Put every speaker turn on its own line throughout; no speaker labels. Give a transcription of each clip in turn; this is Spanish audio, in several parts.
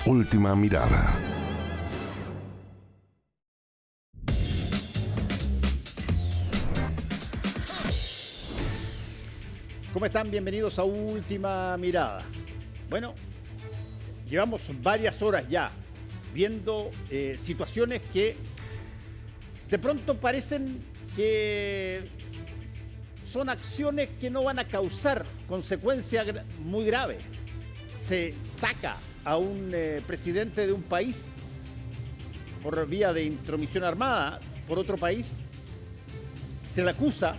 Última Mirada.
¿Cómo están? Bienvenidos a Última Mirada. Bueno, llevamos varias horas ya viendo situaciones que de pronto parecen que son acciones que no van a causar consecuencias muy graves. Se saca a un presidente de un país por vía de intromisión armada por otro país, se le acusa.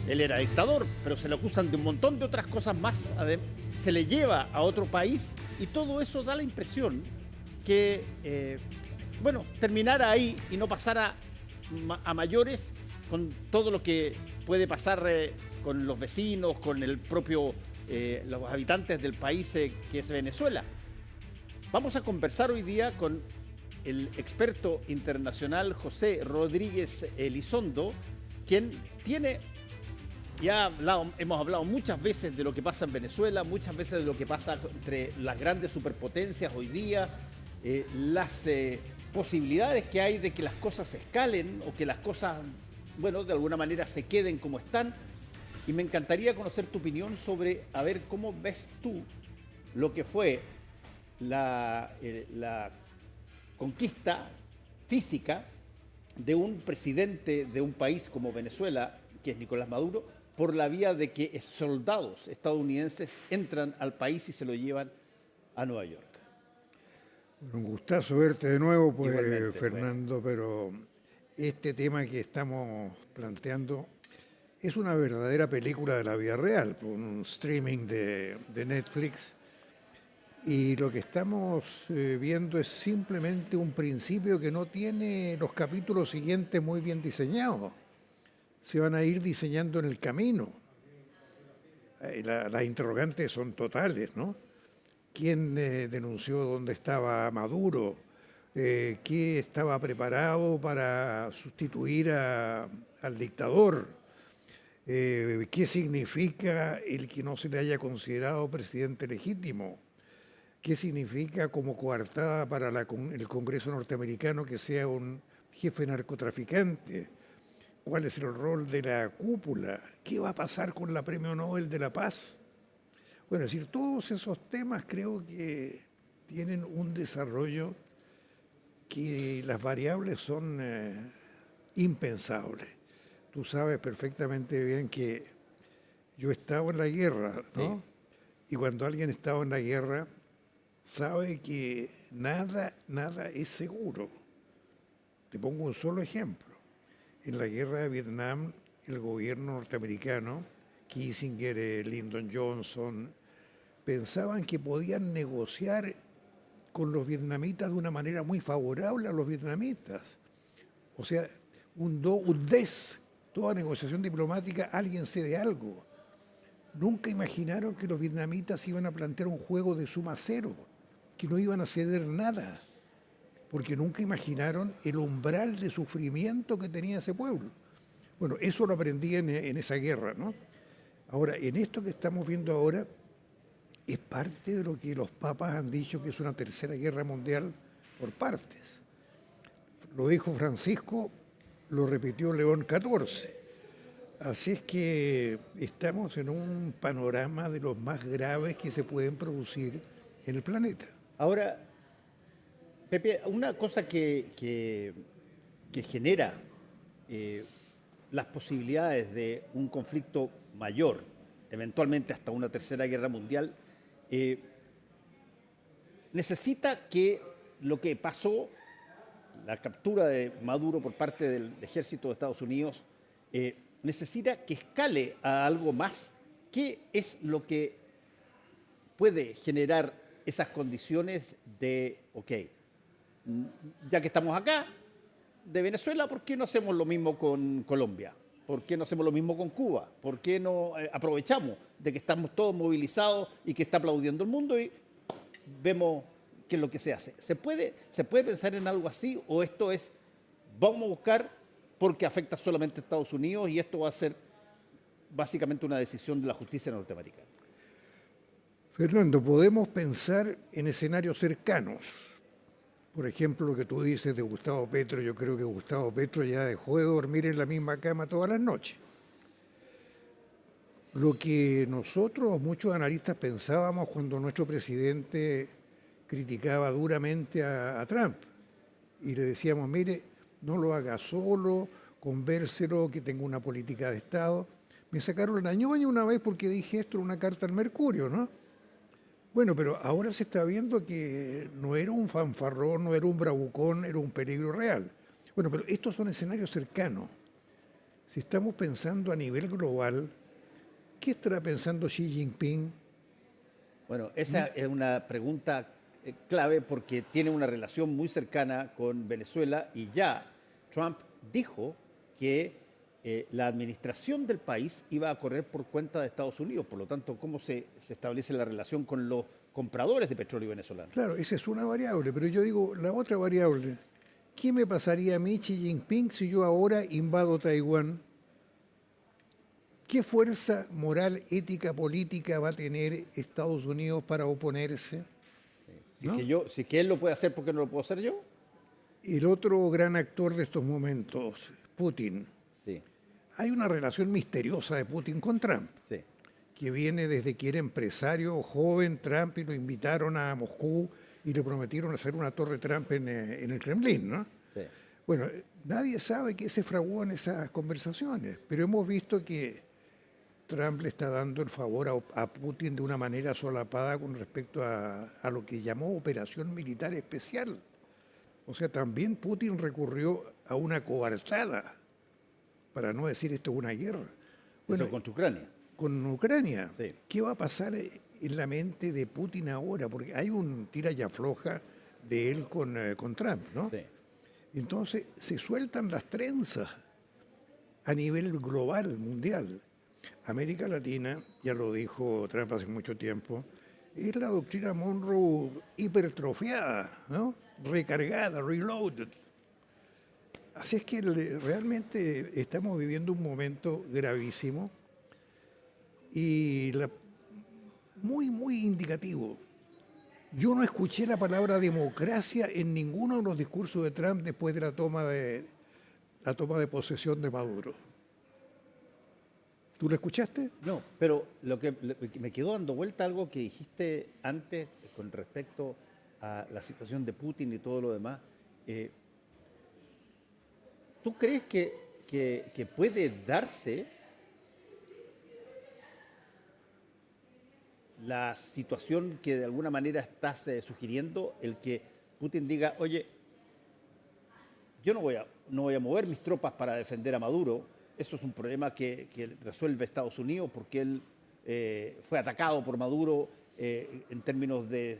Él era dictador, pero se le acusan de un montón de otras cosas más. Se le lleva a otro país y todo eso da la impresión que, terminara ahí y no pasara a mayores con todo lo que puede pasar con los vecinos, con el propio, los habitantes del país que es Venezuela. Vamos a conversar hoy día con el experto internacional José Rodríguez Elizondo, quien tiene... hemos hablado muchas veces de lo que pasa en Venezuela, muchas veces de lo que pasa entre las grandes superpotencias hoy día, las posibilidades que hay de que las cosas escalen o que las cosas, de alguna manera se queden como están. Y me encantaría conocer tu opinión sobre, a ver, cómo ves tú lo que fue la conquista física de un presidente de un país como Venezuela, que es Nicolás Maduro, por la vía de que soldados estadounidenses entran al país y se lo llevan a Nueva York.
Un gustazo verte de nuevo, pues,
Igualmente,
Fernando, pero este tema que estamos planteando es una verdadera película de la vida real, por un streaming de Netflix, y lo que estamos viendo es simplemente un principio que no tiene los capítulos siguientes muy bien diseñados. Se van a ir diseñando en el camino. Las interrogantes son totales, ¿no? ¿Quién denunció dónde estaba Maduro? ¿Qué estaba preparado para sustituir al dictador? ¿Qué significa el que no se le haya considerado presidente legítimo? ¿Qué significa como coartada para el Congreso norteamericano que sea un jefe narcotraficante? ¿Cuál es el rol de la cúpula? ¿Qué va a pasar con la Premio Nobel de la Paz? Bueno, es decir, todos esos temas creo que tienen un desarrollo que las variables son impensables. Tú sabes perfectamente bien que yo estaba en la guerra, ¿no? Sí. Y cuando alguien estaba en la guerra, sabe que nada es seguro. Te pongo un solo ejemplo. En la guerra de Vietnam, el gobierno norteamericano, Kissinger, Lyndon Johnson, pensaban que podían negociar con los vietnamitas de una manera muy favorable a los vietnamitas. O sea, un des, toda negociación diplomática, alguien cede algo. Nunca imaginaron que los vietnamitas iban a plantear un juego de suma cero, que no iban a ceder nada, porque nunca imaginaron el umbral de sufrimiento que tenía ese pueblo. Bueno, eso lo aprendí en esa guerra, ¿no? Ahora, en esto que estamos viendo ahora, es parte de lo que los papas han dicho que es una tercera guerra mundial por partes. Lo dijo Francisco, lo repitió León XIV. Así es que estamos en un panorama de los más graves que se pueden producir en el planeta.
Ahora, Pepe, una cosa que genera las posibilidades de un conflicto mayor, eventualmente hasta una tercera guerra mundial, necesita que lo que pasó, la captura de Maduro por parte del ejército de Estados Unidos, necesita que escale a algo más. ¿Qué es lo que puede generar esas condiciones de, ya que estamos acá, de Venezuela, ¿por qué no hacemos lo mismo con Colombia? ¿Por qué no hacemos lo mismo con Cuba? ¿Por qué no aprovechamos de que estamos todos movilizados y que está aplaudiendo el mundo y vemos qué es lo que se hace? ¿Se puede pensar en algo así o esto es, vamos a buscar porque afecta solamente a Estados Unidos y esto va a ser básicamente una decisión de la justicia norteamericana?
Fernando, podemos pensar en escenarios cercanos. Por ejemplo, lo que tú dices de Gustavo Petro, yo creo que Gustavo Petro ya dejó de dormir en la misma cama todas las noches. Lo que nosotros, muchos analistas, pensábamos cuando nuestro presidente criticaba duramente a Trump y le decíamos, mire, no lo haga solo, convérselo, que tenga una política de Estado. Me sacaron la ñoña una vez porque dije esto era una carta al Mercurio, ¿no? Bueno, pero ahora se está viendo que no era un fanfarrón, no era un bravucón, era un peligro real. Bueno, pero estos son escenarios cercanos. Si estamos pensando a nivel global, ¿qué estará pensando Xi Jinping?
Bueno, esa es una pregunta clave porque tiene una relación muy cercana con Venezuela y ya Trump dijo que la administración del país iba a correr por cuenta de Estados Unidos. Por lo tanto, ¿cómo se establece la relación con los compradores de petróleo venezolanos?
Claro, esa es una variable, pero yo digo, la otra variable, ¿qué me pasaría a mí, Xi Jinping, si yo ahora invado Taiwán? ¿Qué fuerza moral, ética, política va a tener Estados Unidos para oponerse? ¿No?
Si es que él lo puede hacer, ¿por qué no lo puedo hacer yo?
El otro gran actor de estos momentos, Putin.
Sí,
Hay una relación misteriosa de Putin con Trump,
sí.
que viene desde que era empresario joven Trump y lo invitaron a Moscú y le prometieron hacer una torre Trump en el Kremlin, ¿no?
Sí.
Bueno, nadie sabe qué se fraguó en esas conversaciones, pero hemos visto que Trump le está dando el favor a Putin de una manera solapada con respecto a lo que llamó operación militar especial. O sea, también Putin recurrió a una coartada, para no decir esto es una guerra.
Bueno, contra Ucrania.
Con Ucrania.
Sí.
¿Qué va a pasar en la mente de Putin ahora? Porque hay un tira y afloja de él con Trump, ¿no?
Sí.
Entonces se sueltan las trenzas a nivel global, mundial. América Latina, ya lo dijo Trump hace mucho tiempo, es la doctrina Monroe hipertrofiada, ¿no? Recargada, reloaded. Así es que realmente estamos viviendo un momento gravísimo y muy, muy indicativo. Yo no escuché la palabra democracia en ninguno de los discursos de Trump después de la toma de posesión de Maduro. ¿Tú lo escuchaste?
No, pero lo que me quedó dando vuelta algo que dijiste antes con respecto a la situación de Putin y todo lo demás. ¿Tú crees que puede darse la situación que de alguna manera estás sugiriendo, el que Putin diga, oye, yo no voy a mover mis tropas para defender a Maduro? Eso es un problema que resuelve Estados Unidos porque él fue atacado por Maduro en términos de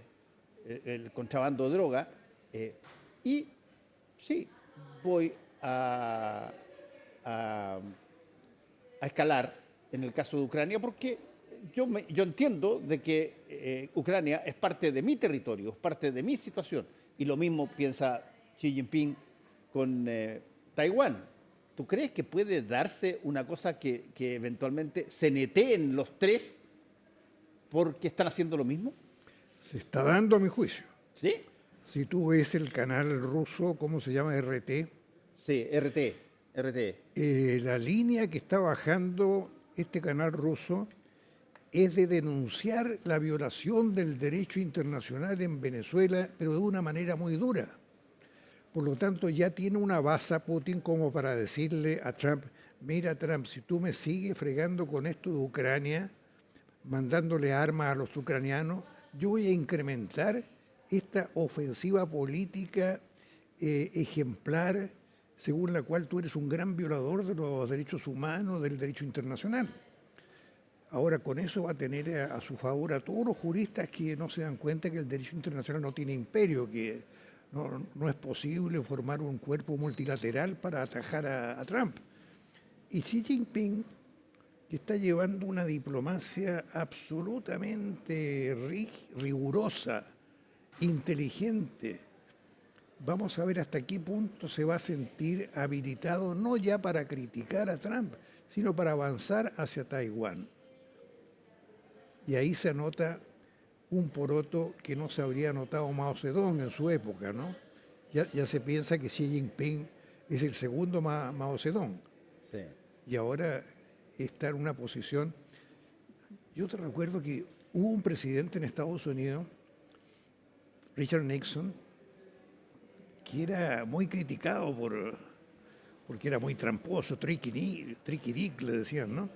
el contrabando de droga. Y sí, voy a escalar en el caso de Ucrania porque yo entiendo de que Ucrania es parte de mi territorio, es parte de mi situación. Y lo mismo piensa Xi Jinping con Taiwán. ¿Tú crees que puede darse una cosa que eventualmente se neteen los tres porque están haciendo lo mismo?
Se está dando a mi juicio.
¿Sí?
Si tú ves el canal ruso, ¿cómo se llama? RT.
Sí, RT.
La línea que está bajando este canal ruso es de denunciar la violación del derecho internacional en Venezuela, pero de una manera muy dura. Por lo tanto, ya tiene una base Putin como para decirle a Trump, mira Trump, si tú me sigues fregando con esto de Ucrania, mandándole armas a los ucranianos, yo voy a incrementar esta ofensiva política ejemplar, según la cual tú eres un gran violador de los derechos humanos, del derecho internacional. Ahora, con eso va a tener a su favor a todos los juristas que no se dan cuenta que el derecho internacional no tiene imperio, que no es posible formar un cuerpo multilateral para atajar a Trump. Y Xi Jinping, que está llevando una diplomacia absolutamente rigurosa, inteligente, vamos a ver hasta qué punto se va a sentir habilitado, no ya para criticar a Trump, sino para avanzar hacia Taiwán. Y ahí se anota un poroto que no se habría notado Mao Zedong en su época, ¿no? Ya se piensa que Xi Jinping es el segundo Mao Zedong.
Sí.
Y ahora está en una posición. Yo te recuerdo que hubo un presidente en Estados Unidos, Richard Nixon, que era muy criticado porque era muy tramposo, tricky dick, le decían, ¿no?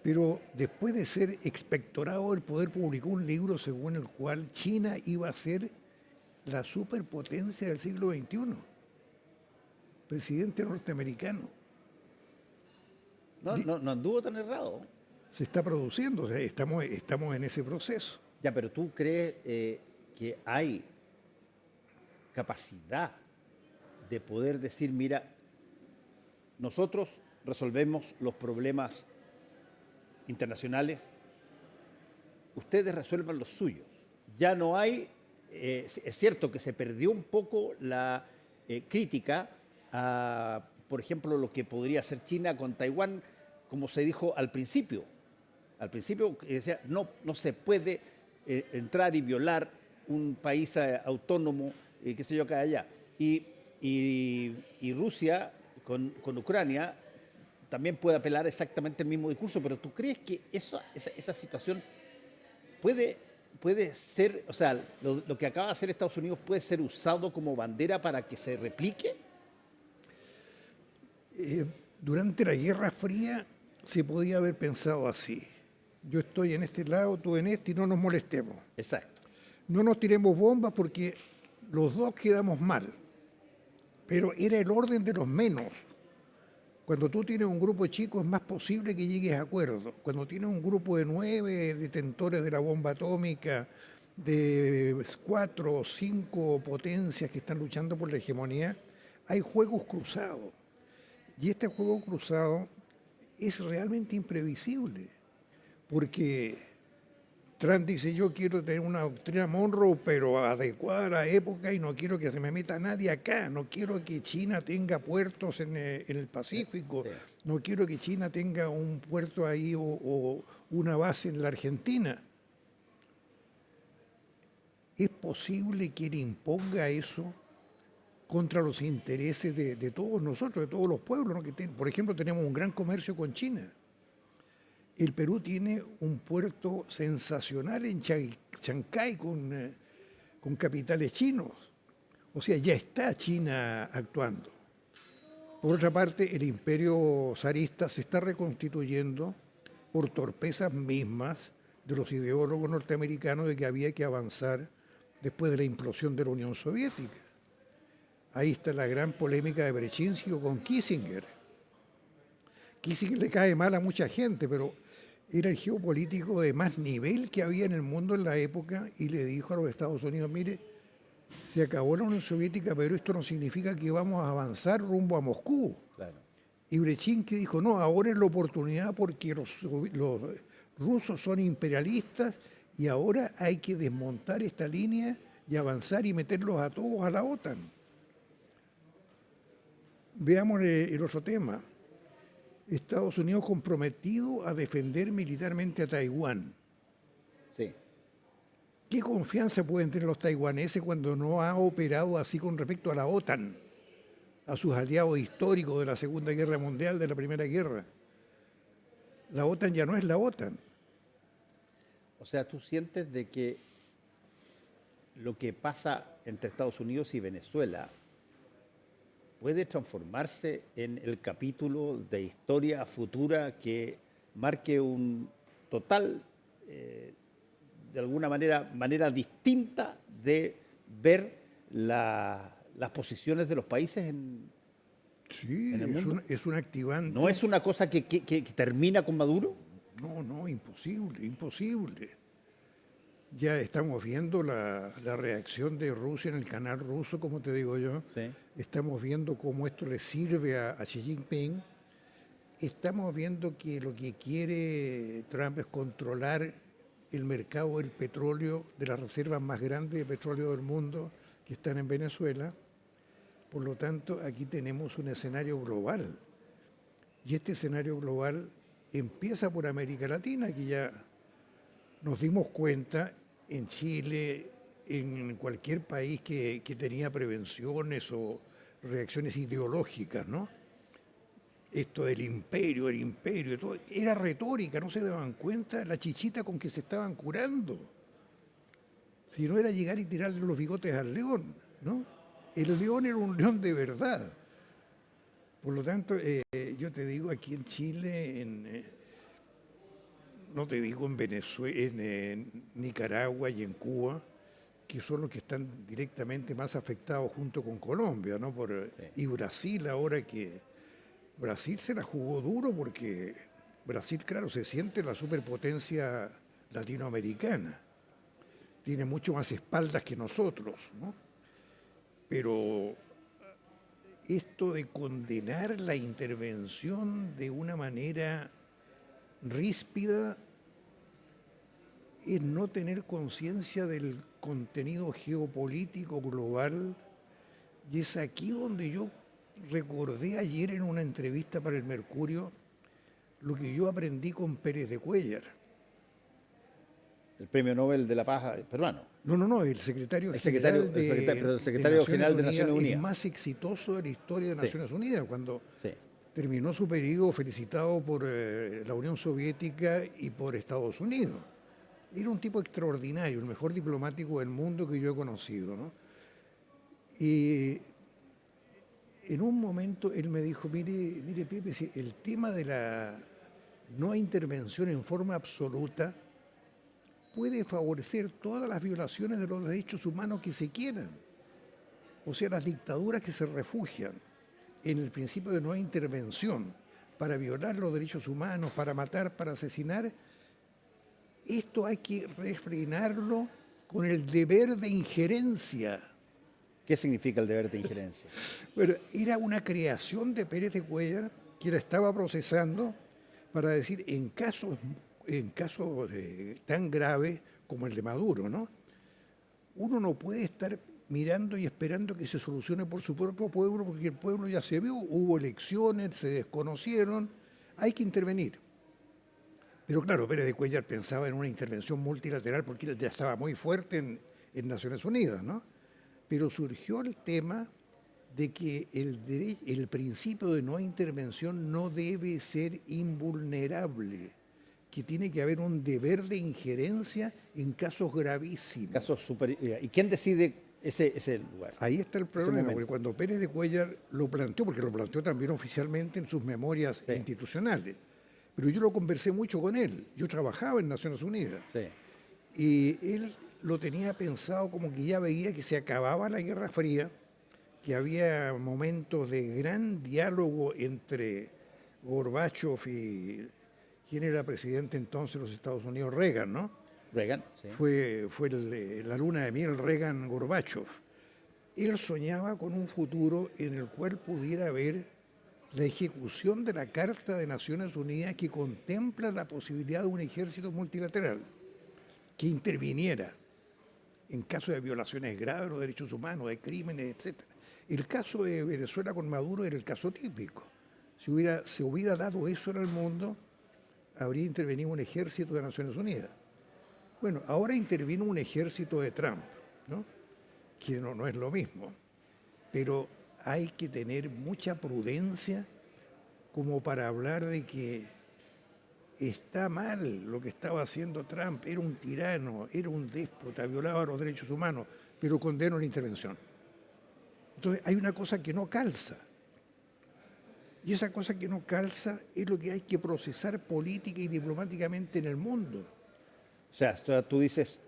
Pero después de ser expectorado del poder, publicó un libro según el cual China iba a ser la superpotencia del siglo XXI. Presidente norteamericano.
No anduvo tan errado.
Se está produciendo, o sea, estamos en ese proceso.
Ya, pero ¿tú crees que hay capacidad de poder decir, mira, nosotros resolvemos los problemas internacionales, ustedes resuelvan los suyos? Ya no hay, es cierto que se perdió un poco la crítica a, por ejemplo, lo que podría hacer China con Taiwán, como se dijo al principio. Al principio decía, no se puede entrar y violar un país autónomo, qué sé yo, acá allá. Y Rusia con Ucrania también puede apelar exactamente el mismo discurso, pero ¿tú crees que esa situación puede ser, o sea, lo que acaba de hacer Estados Unidos puede ser usado como bandera para que se replique?
Durante la Guerra Fría se podía haber pensado así. Yo estoy en este lado, tú en este, y no nos molestemos.
Exacto.
No nos tiremos bombas porque los dos quedamos mal. Pero era el orden de los menos. Cuando tú tienes un grupo de chicos es más posible que llegues a acuerdo. Cuando tienes un grupo de 9 detentores de la bomba atómica, de 4 o 5 potencias que están luchando por la hegemonía, hay juegos cruzados. Y este juego cruzado es realmente imprevisible, porque Trump dice, yo quiero tener una doctrina Monroe, pero adecuada a la época, y no quiero que se me meta nadie acá, no quiero que China tenga puertos en el Pacífico,
Sí.
no quiero que China tenga un puerto ahí o una base en la Argentina. ¿Es posible que él imponga eso contra los intereses de todos nosotros, de todos los pueblos, ¿no? Por ejemplo, tenemos un gran comercio con China. El Perú tiene un puerto sensacional en Chancay con capitales chinos. O sea, ya está China actuando. Por otra parte, el imperio zarista se está reconstituyendo por torpezas mismas de los ideólogos norteamericanos de que había que avanzar después de la implosión de la Unión Soviética. Ahí está la gran polémica de Brzezinski con Kissinger. Kissinger le cae mal a mucha gente, pero era el geopolítico de más nivel que había en el mundo en la época y le dijo a los Estados Unidos, mire, se acabó la Unión Soviética, pero esto no significa que vamos a avanzar rumbo a Moscú.
Claro.
Y Brzezinski dijo, no, ahora es la oportunidad porque los rusos son imperialistas y ahora hay que desmontar esta línea y avanzar y meterlos a todos a la OTAN. Veamos el otro tema. Estados Unidos comprometido a defender militarmente a Taiwán.
Sí.
¿Qué confianza pueden tener los taiwaneses cuando no ha operado así con respecto a la OTAN, a sus aliados históricos de la Segunda Guerra Mundial, de la Primera Guerra? La OTAN ya no es la OTAN.
O sea, ¿tú sientes de que lo que pasa entre Estados Unidos y Venezuela puede transformarse en el capítulo de historia futura que marque un total, de alguna manera distinta de ver las posiciones de los países
Sí,
en el mundo?
es un activante.
¿No es una cosa que termina con Maduro?
No, imposible, imposible. Ya estamos viendo la reacción de Rusia en el canal ruso, como te digo yo.
Sí.
Estamos viendo cómo esto le sirve a Xi Jinping. Estamos viendo que lo que quiere Trump es controlar el mercado del petróleo, de las reservas más grandes de petróleo del mundo que están en Venezuela. Por lo tanto, aquí tenemos un escenario global. Y este escenario global empieza por América Latina, que ya nos dimos cuenta en Chile, en cualquier país que tenía prevenciones o reacciones ideológicas, ¿no? Esto del imperio, el imperio, todo, era retórica, no se daban cuenta la chichita con que se estaban curando. Si no era llegar y tirarle los bigotes al león, ¿no? El león era un león de verdad. Por lo tanto, yo te digo, aquí en Chile, no te digo en Venezuela, en Nicaragua y en Cuba, que son los que están directamente más afectados junto con Colombia, ¿no?
Sí.
Y Brasil ahora que... Brasil se la jugó duro porque Brasil, claro, se siente la superpotencia latinoamericana. Tiene mucho más espaldas que nosotros, ¿no? Pero esto de condenar la intervención de una manera ríspida es no tener conciencia del contenido geopolítico global, y es aquí donde yo recordé ayer en una entrevista para el Mercurio lo que yo aprendí con Pérez de Cuéllar.
El Premio Nobel de la Paz peruano.
No, el secretario general
de Naciones Unidas.
El más exitoso de la historia de
Sí.
Naciones Unidas, cuando
Sí.
terminó su periodo felicitado por la Unión Soviética y por Estados Unidos. Era un tipo extraordinario, el mejor diplomático del mundo que yo he conocido, ¿no? Y en un momento él me dijo, mire Pepe, si el tema de la no intervención en forma absoluta puede favorecer todas las violaciones de los derechos humanos que se quieran. O sea, las dictaduras que se refugian en el principio de no intervención para violar los derechos humanos, para matar, para asesinar, esto hay que refrenarlo con el deber de injerencia.
¿Qué significa el deber de injerencia?
Bueno, era una creación de Pérez de Cuéllar que la estaba procesando para decir en casos tan graves como el de Maduro, ¿no? Uno no puede estar mirando y esperando que se solucione por su propio pueblo, porque el pueblo ya se vio, hubo elecciones, se desconocieron, hay que intervenir. Pero claro, Pérez de Cuéllar pensaba en una intervención multilateral porque él ya estaba muy fuerte en Naciones Unidas, ¿no? Pero surgió el tema de que el principio de no intervención no debe ser invulnerable, que tiene que haber un deber de injerencia en casos gravísimos.
¿Y quién decide ese lugar?
Ahí está el problema, porque cuando Pérez de Cuéllar lo planteó, porque lo planteó también oficialmente en sus memorias institucionales, pero yo lo conversé mucho con él, yo trabajaba en Naciones Unidas, y él lo tenía pensado como que ya veía que se acababa la Guerra Fría, que había momentos de gran diálogo entre Gorbachev y quien era presidente entonces de los Estados Unidos, Reagan, ¿no?
Reagan, sí.
Fue la luna de miel Reagan-Gorbachev. Él soñaba con un futuro en el cual pudiera haber la ejecución de la Carta de Naciones Unidas que contempla la posibilidad de un ejército multilateral que interviniera en caso de violaciones graves de los derechos humanos, de crímenes, etc. El caso de Venezuela con Maduro era el caso típico. Si se hubiera dado eso en el mundo, habría intervenido un ejército de Naciones Unidas. Bueno, ahora intervino un ejército de Trump, ¿no? Que no es lo mismo, pero hay que tener mucha prudencia como para hablar de que está mal lo que estaba haciendo Trump, era un tirano, era un déspota, violaba los derechos humanos, pero condeno la intervención. Entonces hay una cosa que no calza, y esa cosa que no calza es lo que hay que procesar política y diplomáticamente en el mundo.
O sea, tú dices,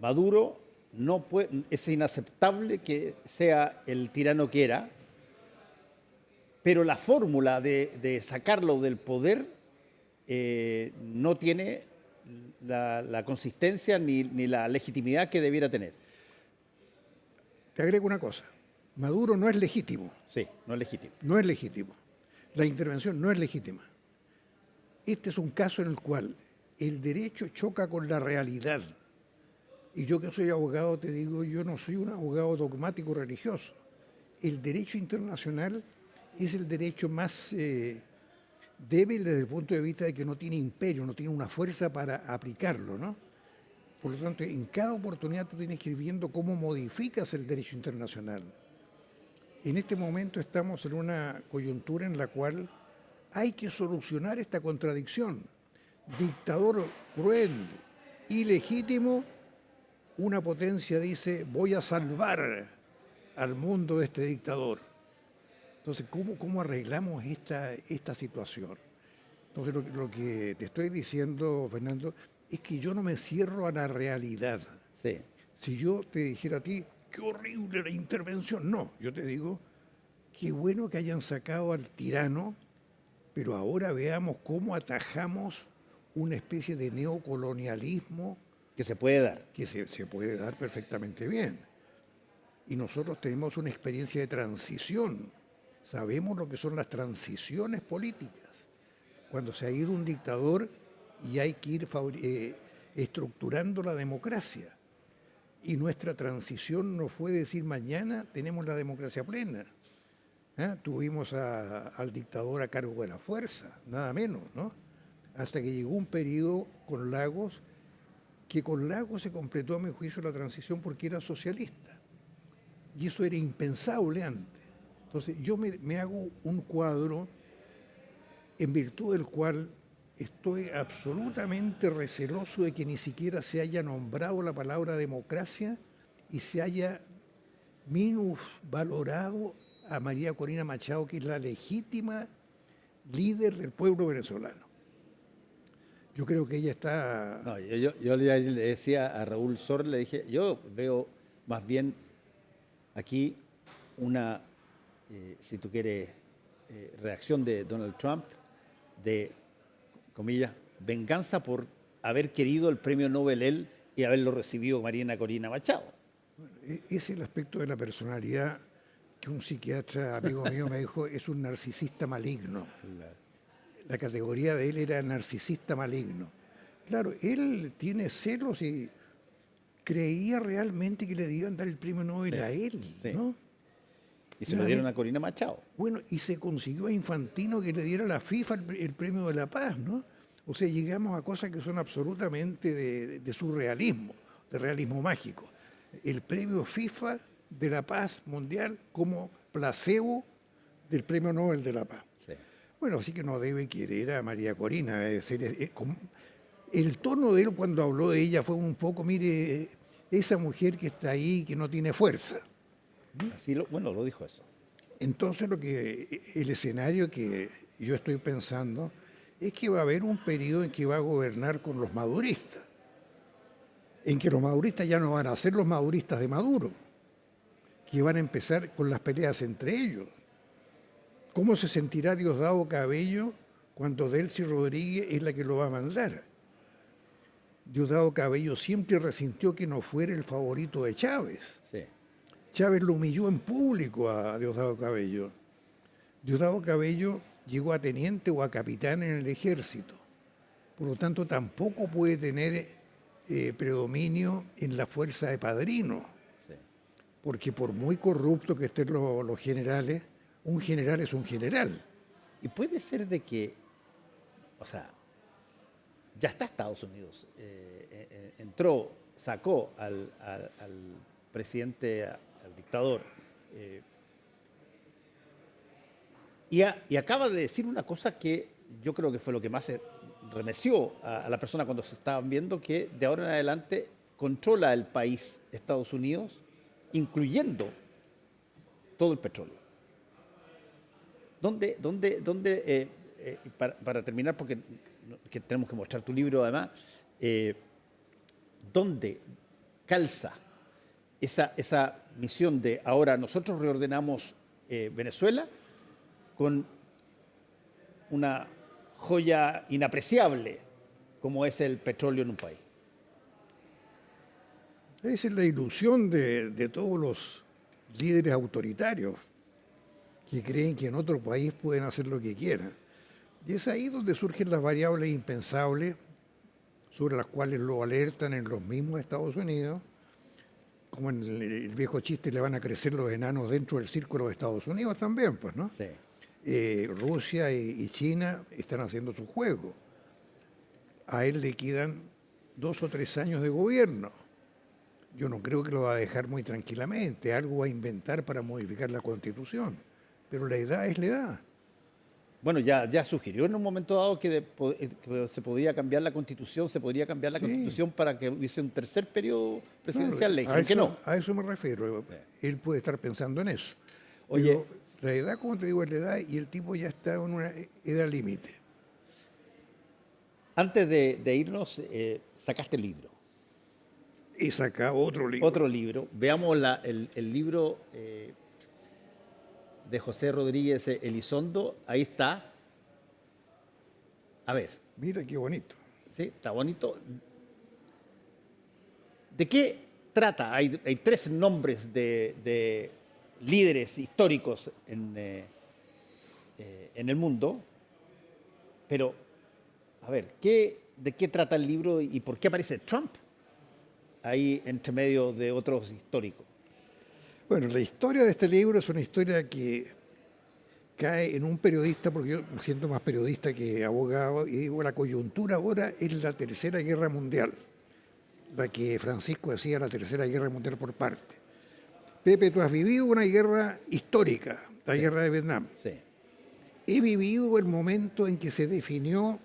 Maduro no puede, es inaceptable que sea el tirano que era, pero la fórmula de sacarlo del poder no tiene la consistencia ni la legitimidad que debiera tener.
Te agrego una cosa, Maduro no es legítimo.
Sí, no es legítimo.
No es legítimo. La intervención no es legítima. Este es un caso en el cual el derecho choca con la realidad. Y yo que soy abogado te digo, yo no soy un abogado dogmático religioso. El derecho internacional es el derecho más débil desde el punto de vista de que no tiene imperio, no tiene una fuerza para aplicarlo, ¿no? Por lo tanto, en cada oportunidad tú tienes que ir viendo cómo modificas el derecho internacional. En este momento estamos en una coyuntura en la cual hay que solucionar esta contradicción. Dictador cruel, ilegítimo, una potencia dice, voy a salvar al mundo de este dictador. Entonces, ¿cómo arreglamos esta situación? Entonces, lo que te estoy diciendo, Fernando, es que yo no me cierro a la realidad.
Sí.
Si yo te dijera a ti, qué horrible la intervención, no, yo te digo, qué bueno que hayan sacado al tirano, pero ahora veamos cómo atajamos una especie de neocolonialismo
Que se puede dar.
que se puede dar perfectamente bien. Y nosotros tenemos una experiencia de transición. Sabemos lo que son las transiciones políticas. Cuando se ha ido un dictador y hay que ir estructurando la democracia. Y nuestra transición no fue decir mañana tenemos la democracia plena. Tuvimos al dictador a cargo de la fuerza, nada menos, ¿no? Hasta que llegó un periodo con Lagos, que con Lagos se completó a mi juicio la transición porque era socialista. Y eso era impensable antes. Entonces yo me hago un cuadro en virtud del cual estoy absolutamente receloso de que ni siquiera se haya nombrado la palabra democracia y se haya minusvalorado a María Corina Machado, que es la legítima líder del pueblo venezolano. Yo creo que ella está...
No, yo le decía a Raúl Sor, le dije, yo veo más bien aquí una, si tú quieres, reacción de Donald Trump de, comillas, venganza por haber querido el premio Nobel él y haberlo recibido Mariana Corina Machado.
Ese es el aspecto de la personalidad que un psiquiatra amigo mío me dijo, es un narcisista maligno.
Claro.
La categoría de él era narcisista maligno. Claro, él tiene celos y creía realmente que le debían dar el premio Nobel a él,
sí.
¿no?
Y se lo dieron a Corina Machado.
Bueno, y se consiguió a Infantino que le diera a la FIFA el premio de la paz, ¿no? O sea, llegamos a cosas que son absolutamente de surrealismo, de realismo mágico. El premio FIFA de la paz mundial como placebo del premio Nobel de la paz.
Sí.
Bueno, así que no debe querer a María Corina. El tono de él cuando habló de ella fue un poco, mire, esa mujer que está ahí, que no tiene fuerza.
Así lo dijo eso.
Entonces el escenario que yo estoy pensando es que va a haber un periodo en que va a gobernar con los maduristas, en que los maduristas ya no van a ser los maduristas de Maduro, que van a empezar con las peleas entre ellos. ¿Cómo se sentirá Diosdado Cabello cuando Delcy Rodríguez es la que lo va a mandar? Diosdado Cabello siempre resintió que no fuera el favorito de Chávez.
Sí.
Chávez lo humilló en público a Diosdado Cabello. Diosdado Cabello llegó a teniente o a capitán en el ejército. Por lo tanto, tampoco puede tener predominio en la fuerza de padrino.
Sí.
Porque por muy corrupto que estén los generales, un general es un general.
Y puede ser de que, o sea, ya está Estados Unidos, entró, sacó al presidente, al dictador, y acaba de decir una cosa que yo creo que fue lo que más se remeció a la persona cuando se estaban viendo, que de ahora en adelante controla el país Estados Unidos, incluyendo todo el petróleo. Para terminar, porque que tenemos que mostrar tu libro además, ¿dónde calza esa misión de ahora nosotros reordenamos Venezuela con una joya inapreciable como es el petróleo en un país?
Esa es la ilusión de todos los líderes autoritarios que creen que en otro país pueden hacer lo que quieran. Y es ahí donde surgen las variables impensables sobre las cuales lo alertan en los mismos Estados Unidos, como en el viejo chiste, le van a crecer los enanos dentro del círculo de Estados Unidos también, pues, ¿no?
Sí.
Rusia y China están haciendo su juego. A él le quedan 2 o 3 años de gobierno. Yo no creo que lo va a dejar muy tranquilamente. Algo va a inventar para modificar la Constitución. Pero la edad es la edad.
Bueno, ya sugirió en un momento dado que se podía cambiar la Constitución, se podría cambiar la
Sí.
Constitución para que hubiese un tercer periodo presidencial. Le
Claro,
dijeron que no.
a eso me refiero. Él puede estar pensando en eso.
Oye.
Pero la edad, como te digo, es la edad y el tipo ya está en una edad límite.
Antes de irnos, sacaste el libro.
Y saca otro libro.
Otro libro. Veamos el libro de José Rodríguez Elizondo. Ahí está. A ver.
Mira qué bonito.
Sí, está bonito. ¿De qué trata? Hay 3 nombres de líderes históricos en el mundo. Pero, a ver, ¿de qué trata el libro y por qué aparece Trump ahí entre medio de otros históricos?
Bueno, la historia de este libro es una historia que cae en un periodista, porque yo me siento más periodista que abogado, y digo, la coyuntura ahora es la Tercera Guerra Mundial, la que Francisco decía la Tercera Guerra Mundial por parte. Pepe, tú has vivido una guerra histórica, la guerra de Vietnam.
Sí.
He vivido el momento en que se definió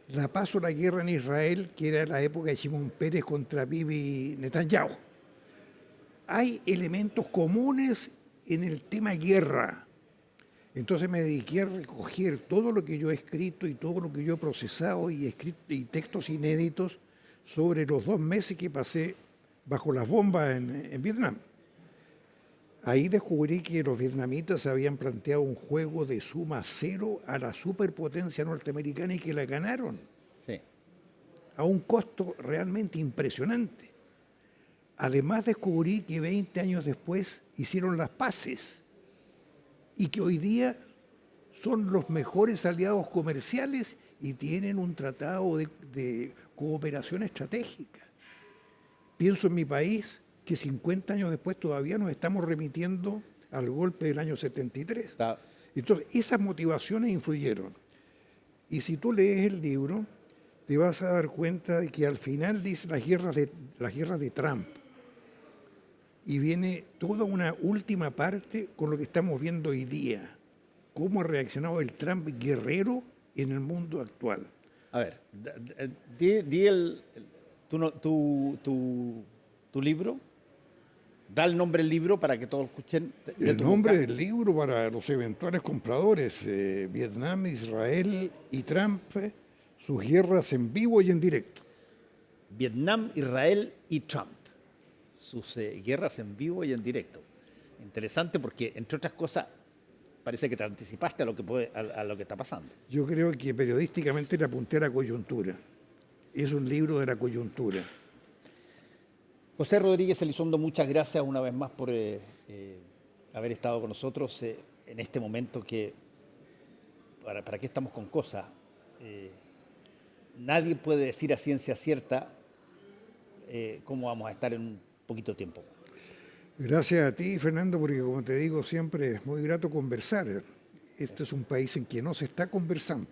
la paz o la guerra en Israel, que era la época de Shimon Peres contra Bibi Netanyahu. Hay elementos comunes en el tema guerra. Entonces me dediqué a recoger todo lo que yo he escrito y todo lo que yo he procesado y textos inéditos sobre los 2 meses que pasé bajo las bombas en Vietnam. Ahí descubrí que los vietnamitas habían planteado un juego de suma cero a la superpotencia norteamericana y que la ganaron.
Sí.
A un costo realmente impresionante. Además descubrí que 20 años después hicieron las paces y que hoy día son los mejores aliados comerciales y tienen un tratado de cooperación estratégica. Pienso en mi país que 50 años después todavía nos estamos remitiendo al golpe del año 73.
Está.
Entonces, esas motivaciones influyeron. Y si tú lees el libro, te vas a dar cuenta de que al final dice las guerras de Trump. Y viene toda una última parte con lo que estamos viendo hoy día. Cómo ha reaccionado el Trump guerrero en el mundo actual.
A ver, di tu libro. Da el nombre del libro para que todos escuchen.
El nombre del libro para los eventuales compradores, Vietnam, Israel y Trump, sus guerras en vivo y en directo.
Vietnam, Israel y Trump. Sus guerras en vivo y en directo. Interesante porque, entre otras cosas, parece que te anticipaste a lo que está pasando.
Yo creo que periodísticamente le apunté a la coyuntura. Es un libro de la coyuntura.
José Rodríguez Elizondo, muchas gracias una vez más por haber estado con nosotros en este momento que, ¿para qué estamos con cosas? Nadie puede decir a ciencia cierta cómo vamos a estar en un poquito tiempo.
Gracias a ti, Fernando, porque como te digo, siempre es muy grato conversar. Este es un país en que no se está conversando.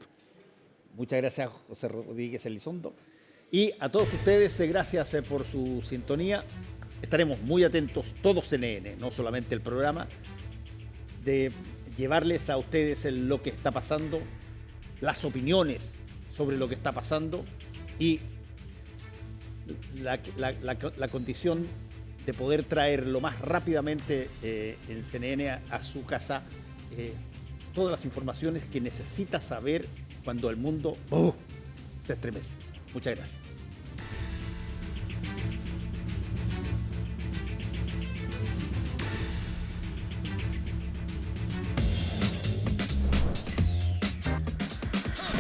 Muchas gracias, José Rodríguez Elizondo. Y a todos ustedes, gracias por su sintonía. Estaremos muy atentos, todo CNN, no solamente el programa, de llevarles a ustedes lo que está pasando, las opiniones sobre lo que está pasando y la condición de poder traer lo más rápidamente en CNN a su casa todas las informaciones que necesita saber cuando el mundo se estremece. Muchas gracias.